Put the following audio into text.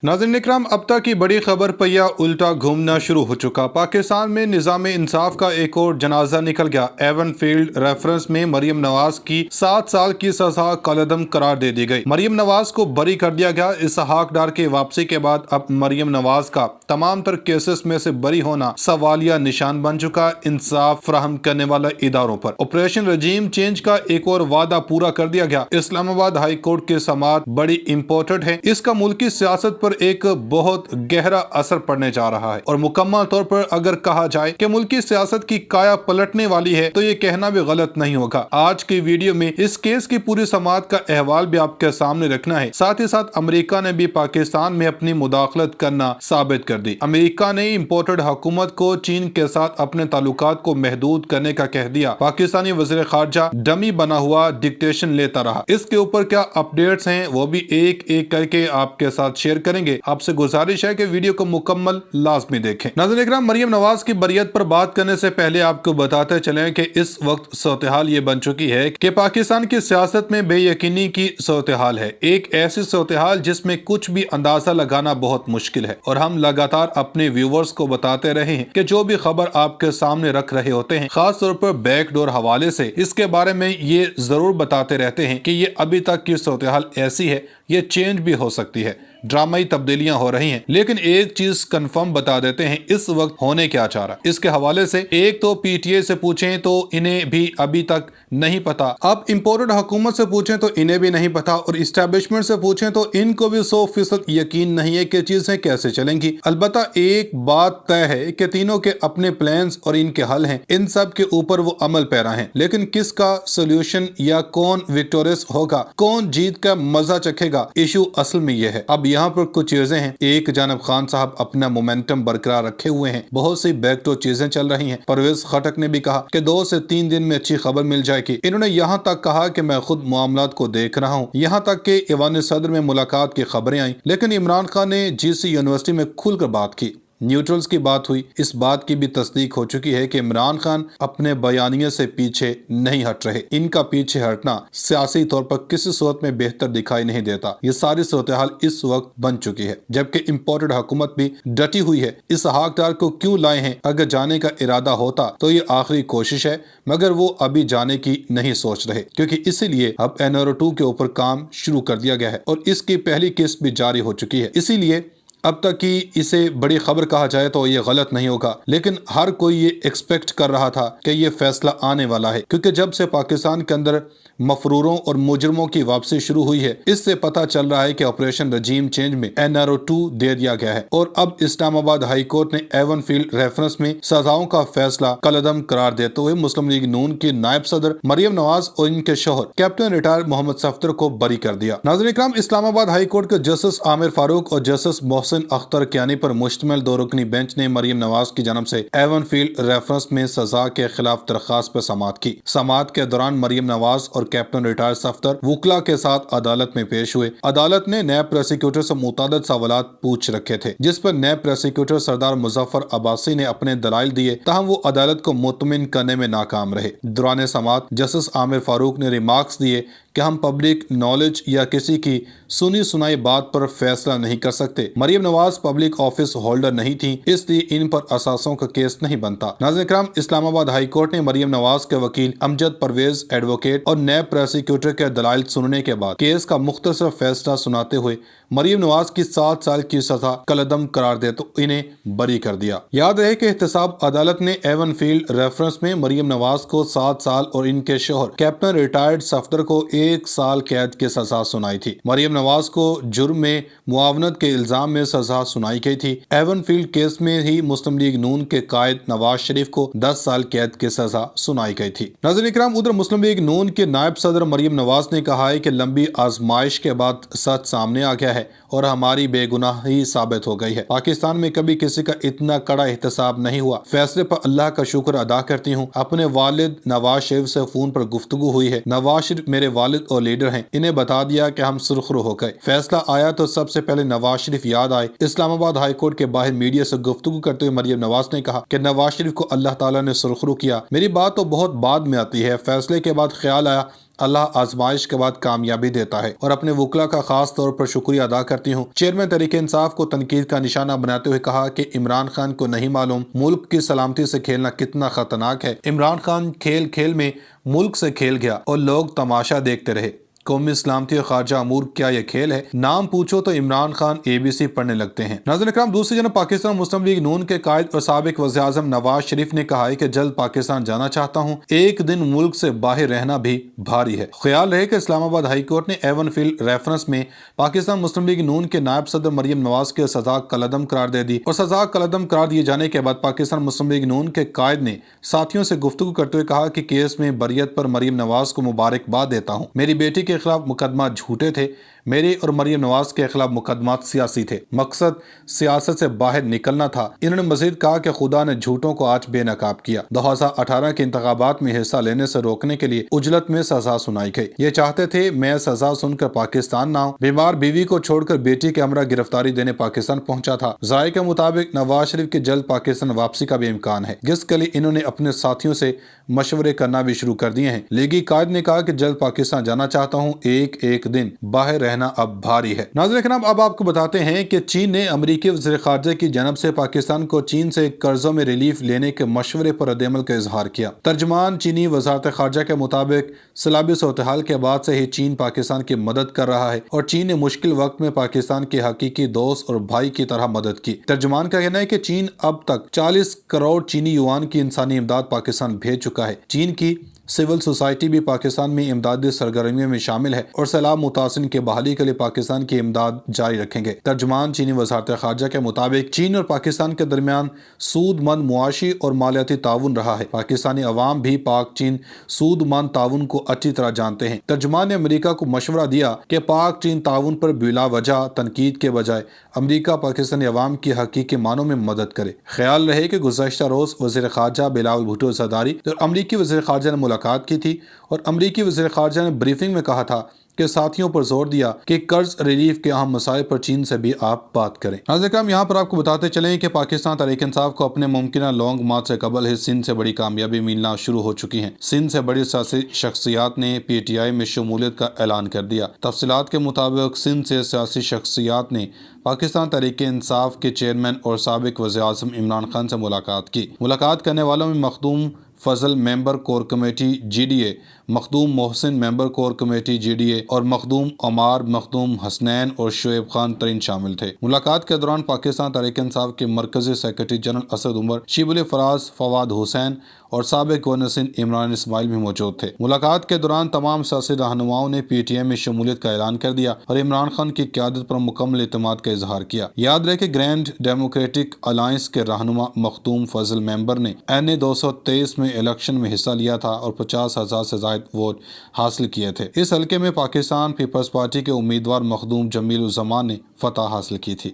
नाज़रीन इकराम, अब तक की बड़ी खबर पहिया उल्टा घूमना शुरू हो चुका। पाकिस्तान में निज़ाम इंसाफ का एक और जनाजा निकल गया। एवन फील्ड रेफरेंस में मरियम नवाज की 7 साल की सजा कलअदम करार दे दी गई। मरियम नवाज को बरी कर दिया गया। इसहाक डार की वापसी के बाद अब मरियम नवाज का तमाम तर केसेस में से बरी होना सवालिया निशान बन चुका इंसाफ फराहम करने वाले इदारों पर। ऑपरेशन रजीम चेंज का एक और वादा पूरा कर दिया गया। इस्लामाबाद हाई कोर्ट की समाअत बड़ी इम्पोर्टेंट है। इसका मुल्की सियासत पर एक बहुत गहरा असर पड़ने जा रहा है और मुकम्मल तौर पर अगर कहा जाए कि मुल्की सियासत की काया पलटने वाली है तो ये कहना भी गलत नहीं होगा। आज की वीडियो में इस केस की पूरी समाअत का अहवाल भी आपके सामने रखना है। साथ ही साथ अमेरिका ने भी पाकिस्तान में अपनी मुदाखलत करना साबित कर दी। अमेरिका ने इम्पोर्टेड हुकूमत को चीन के साथ अपने ताल्लुकात को महदूद करने का कह दिया। पाकिस्तानी वज़ीर ख़ारजा डमी बना हुआ डिक्टेशन लेता रहा। इसके ऊपर क्या अपडेट्स हैं वो भी एक एक करके आपके साथ शेयर करेंगे। आपसे गुजारिश है कि वीडियो को मुकम्मल लाजमी देखें। नाज़रीन इकराम, मरियम नवाज की बरियत पर बात करने से पहले आपको बताते चलें कि इस वक्त सूरत-ए-हाल ये बन चुकी है कि पाकिस्तान की सियासत में बेयकीनी की सूरत-ए-हाल है। एक ऐसी सूरत-ए-हाल जिसमें कुछ भी अंदाजा लगाना बहुत मुश्किल है और हम लगातार अपने व्यूवर्स को बताते रहे हैं कि जो भी खबर आपके सामने रख रहे होते हैं, खास तौर पर बैकडोर हवाले से, इसके बारे में ये जरूर बताते रहते हैं कि ये अभी तक की सूरत-ए-हाल ऐसी है, ये चेंज भी हो सकती है, ड्रामाई तब्दीलियां हो रही हैं। लेकिन एक चीज कंफर्म बता देते हैं, इस वक्त होने क्या चाह रहा है। इसके हवाले से एक तो पीटीए से पूछें तो इन्हें भी अभी तक नहीं पता। अब इम्पोर्टेड हुकूमत से पूछें तो इन्हें भी नहीं पता और इस्टेब्लिशमेंट से पूछें तो इनको भी 100% यकीन नहीं है कि चीजें कैसे चलेंगी। अलबत्ता एक बात तय है कि तीनों के अपने प्लान्स और इनके हल हैं, इन सब के ऊपर वो अमल पैरा हैं। लेकिन किसका सोल्यूशन या कौन विक्टोरियस होगा, कौन जीत का मजा चखेगा, इशू असल में यह है। अब यहाँ पर कुछ चीजें हैं। एक जानब खान साहब अपना मोमेंटम बरकरार रखे हुए हैं, बहुत सी बैकडोर चीजें चल रही हैं। परवेज खटक ने भी कहा कि 2 से 3 दिन में अच्छी खबर मिल जाएगी। इन्होंने यहाँ तक कहा कि मैं खुद मामलात को देख रहा हूँ। यहाँ तक कि ईवान सदर में मुलाकात की खबरें आई। लेकिन इमरान खान ने जीसी यूनिवर्सिटी में खुलकर बात की, न्यूट्रल्स की बात हुई। इस बात की भी तस्दीक हो चुकी है कि इमरान खान अपने बयानियों से पीछे नहीं हट रहे। इनका पीछे हटना सियासी तौर पर किसी सूरत में बेहतर दिखाई नहीं देता। ये सारी सूरत-ए-हाल इस वक्त बन चुकी है, जबकि इम्पोर्टेड हुकूमत भी डटी हुई है। इस हकदार को क्यों लाए हैं? अगर जाने का इरादा होता तो ये आखिरी कोशिश है, मगर वो अभी जाने की नहीं सोच रहे, क्योंकि इसीलिए अब NRO2 के ऊपर काम शुरू कर दिया गया है और इसकी पहली किस्त भी जारी हो चुकी है। इसीलिए अब तक की इसे बड़ी खबर कहा जाए तो ये गलत नहीं होगा। लेकिन हर कोई ये एक्सपेक्ट कर रहा था कि ये फैसला आने वाला है, क्योंकि जब से पाकिस्तान के अंदर मफरूरों और मुजरमों की वापसी शुरू हुई है, इससे पता चल रहा है कि ऑपरेशन रजीम चेंज में NRO2 दे दिया गया है। और अब इस्लामाबाद हाई कोर्ट ने एवन फील्ड रेफरेंस में सजाओं का फैसला कलअदम करार देते हुए मुस्लिम लीग नून की नायब सदर मरियम नवाज और इनके शोहर कैप्टन रिटायर मोहम्मद सफ्दर को बरी कर दिया। नाज़रीन इकराम, इस्लामाबाद हाई कोर्ट के जस्टिस आमिर फारूक और जस्टिस मोहसिन अख्तर कियानी पर मुश्तमिल 2 रुकनी बेंच ने मरियम नवाज की जानब से एवन फील्ड रेफरेंस में सजा के खिलाफ दरखास्त पर समाअत की। समाअत के दौरान मरियम नवाज और कैप्टन रिटायर सफ्दर वुकला के साथ अदालत में पेश हुए। अदालत ने नैब प्रोसिक्यूटर से मुतादिद सवालात पूछ रखे थे, जिस पर नैब प्रोसिक्यूटर सरदार मुजफ्फर अब्बासी ने अपने दलाइल दिए, ताहम वो अदालत को मुतमिन करने में नाकाम रहे। दौरान समाअत जस्टिस आमिर फारूक ने रिमार्क्स दिए कि हम पब्लिक नॉलेज या किसी की सुनी सुनाई बात पर फैसला नहीं कर सकते। Maryam Nawaz public office holder नहीं थी, इसलिए इन पर असासों का केस नहीं बनता। नाज़रीन इकराम, इस्लामाबाद हाई कोर्ट ने मरियम नवाज के वकील अमजद परवेज एडवोकेट और नैब प्रोसिक्यूटर के दलाइल सुनने के बाद केस का मुख्तसर फैसला सुनाते हुए मरियम नवाज की 7 साल की सजा कलअदम करार दे तो इन्हें बरी कर दिया। याद रहे कि एहतसाब अदालत ने एवन फील्ड रेफरेंस में मरियम नवाज को 7 साल और इनके शोहर कैप्टन रिटायर्ड सफ्दर को 1 साल कैद की सजा सुनाई थी। मरियम नवाज को जुर्म में मुआवनत के इल्जाम में सजा सुनाई गई थी। एवन फील्ड केस में ही मुस्लिम लीग नून के कायद नवाज शरीफ को 10 साल कैद की सजा सुनाई गई थी। नाज़रीन इकराम, उधर मुस्लिम लीग नून के नायब सदर मरियम नवाज ने कहा है कि लंबी आजमाइश के बाद सच सामने आ गया है और हमारी बेगुनाही साबित हो गई है। पाकिस्तान में कभी किसी का इतना कड़ा एहतसाब नहीं हुआ। फैसले पर अल्लाह का शुक्र अदा करती हूँ। अपने वालिद नवाज शरीफ से फोन पर गुफ्तगू हुई है। नवाज शरीफ मेरे वालिद और लीडर हैं, इन्हें बता दिया कि हम सुरखरू हो गए। फैसला आया तो सबसे पहले नवाज शरीफ याद आए। इस्लामाबाद हाई कोर्ट के बाहर मीडिया से गुफ्तगू करते हुए मरियम नवाज ने कहा कि नवाज शरीफ को अल्लाह ताला ने सुरखरू किया। मेरी बात तो बहुत बाद में आती है। फैसले के बाद ख्याल आया اللہ آزمائش کے بعد کامیابی دیتا ہے اور اپنے وکلا کا خاص طور پر شکریہ ادا کرتی ہوں۔ چیئرمین تحریک انصاف کو تنقید کا نشانہ بناتے ہوئے کہا کہ عمران خان کو نہیں معلوم ملک کی سلامتی سے کھیلنا کتنا خطرناک ہے۔ عمران خان کھیل کھیل میں ملک سے کھیل گیا اور لوگ تماشا دیکھتے رہے۔ قومی سلامتی اور خارجہ امور کیا یہ کھیل ہے؟ نام پوچھو تو عمران خان ABC پڑھنے لگتے ہیں۔ ناظرین اکرام، دوسری جانب پاکستان مسلم لیگ نون کے قائد اور سابق وزیر اعظم نواز شریف نے کہا ہے کہ جلد پاکستان جانا چاہتا ہوں، ایک دن ملک سے باہر رہنا بھی بھاری ہے۔ خیال رہے کہ اسلام آباد ہائی کورٹ نے ایون فیلڈ ریفرنس میں پاکستان مسلم لیگ نون کے نائب صدر مریم نواز کے سزا کالعدم قرار دے دی اور سزا کالعدم قرار دیے جانے کے بعد پاکستان مسلم لیگ نون کے قائد نے ساتھیوں سے گفتگو کرتے ہوئے کہا کہ کیس میں بریت پر مریم نواز کو مبارکباد دیتا ہوں۔ میری بیٹی کے خلاف مقدمات جھوٹے تھے، میرے اور مریم نواز کے خلاف مقدمات سیاسی تھے، مقصد سیاست سے باہر نکلنا تھا۔ انہوں نے مزید کہا کہ خدا نے جھوٹوں کو آج بے نقاب کیا۔ 2018 کے انتخابات میں حصہ لینے سے روکنے کے لیے اجلت میں سزا سنائی گئی۔ یہ چاہتے تھے میں سزا سن کر پاکستان نہ آؤں۔ بیمار بیوی کو چھوڑ کر بیٹی کے ہمراہ گرفتاری دینے پاکستان پہنچا تھا۔ ذرائع کے مطابق نواز شریف کی جلد پاکستان واپسی کا بھی امکان ہے، جس کے لیے انہوں نے اپنے ساتھیوں سے مشورے کرنا بھی شروع کر دیے ہیں۔ لیگی قائد نے کہا کہ جلد پاکستان جانا چاہتا ہوں، ایک دن باہر رہنا اب بھاری ہے۔ ناظرین کرام، اب آپ کو بتاتے ہیں کہ چین نے امریکی وزیر خارجہ کی جانب سے پاکستان کو چین سے قرضوں میں ریلیف لینے کے مشورے پر رد عمل کا اظہار کیا۔ ترجمان چینی وزارت خارجہ کے مطابق سیلابی صورتحال کے بعد سے ہی چین پاکستان کی مدد کر رہا ہے اور چین نے مشکل وقت میں پاکستان کے حقیقی دوست اور بھائی کی طرح مدد کی۔ ترجمان کا کہنا ہے کہ چین اب تک 40 کروڑ چینی یوان کی انسانی امداد پاکستان بھیج چکا ہے۔ چین کی سول سوسائٹی بھی پاکستان میں امدادی سرگرمیوں میں شامل ہے اور سیلاب متاثرین کی بحالی کے لیے پاکستان کی امداد جاری رکھیں گے۔ ترجمان چینی وزارت خارجہ کے مطابق چین اور پاکستان کے درمیان سود مند معاشی اور مالیاتی تعاون رہا ہے۔ پاکستانی عوام بھی پاک چین سود مند تعاون کو اچھی طرح جانتے ہیں۔ ترجمان نے امریکہ کو مشورہ دیا کہ پاک چین تعاون پر بلا وجہ تنقید کے بجائے امریکہ پاکستانی عوام کی حقیقی معنوں میں مدد کرے۔ خیال رہے کہ گزشتہ روز وزیر خارجہ بلاول بھٹو زرداری اور امریکی وزیر خارجہ نے ملاقات کی تھی اور امریکی وزیر خارجہ نے بریفنگ میں کہا تھا کہ ساتھیوں پر زور دیا کہ قرض ریلیف کے اہم مسائل پر چین سے بھی آپ بات کریں۔ ناظرین کرام، یہاں پر آپ کو بتاتے چلیں کہ پاکستان تحریک انصاف کو اپنے ممکنہ لانگ مارچ سے قبل ہی سندھ سے بڑی کامیابی ملنا شروع ہو چکی ہیں۔ سندھ سے بڑی سیاسی شخصیات نے PTI میں شمولیت کا اعلان کر دیا۔ تفصیلات کے مطابق سندھ سے سیاسی شخصیات نے پاکستان تحریک انصاف کے چیئرمین اور سابق وزیر اعظم عمران خان سے ملاقات کی۔ ملاقات کرنے والوں میں مخدوم فضل ممبر کور کمیٹی GDA، مخدوم محسن ممبر کور کمیٹی GDA اور مخدوم عمار، مخدوم حسنین اور شعیب خان ترین شامل تھے۔ ملاقات کے دوران پاکستان تحریک انصاف کے مرکزی سیکرٹری جنرل اسد عمر، شیب الفراز فواد حسین اور سابق گورنر سندھ عمران اسماعیل بھی موجود تھے۔ ملاقات کے دوران تمام سیاسی رہنماؤں نے PTI میں شمولیت کا اعلان کر دیا اور عمران خان کی قیادت پر مکمل اعتماد کا اظہار کیا۔ یاد رہے کہ گرینڈ ڈیموکریٹک الائنس کے رہنما مخدوم فضل ممبر نے NA 223 میں الیکشن میں حصہ لیا تھا اور 50,000 سے زائد ووٹ حاصل کیے تھے۔ اس حلقے میں پاکستان پیپلز پارٹی کے امیدوار مخدوم جمیل الزمان نے فتح حاصل کی تھی۔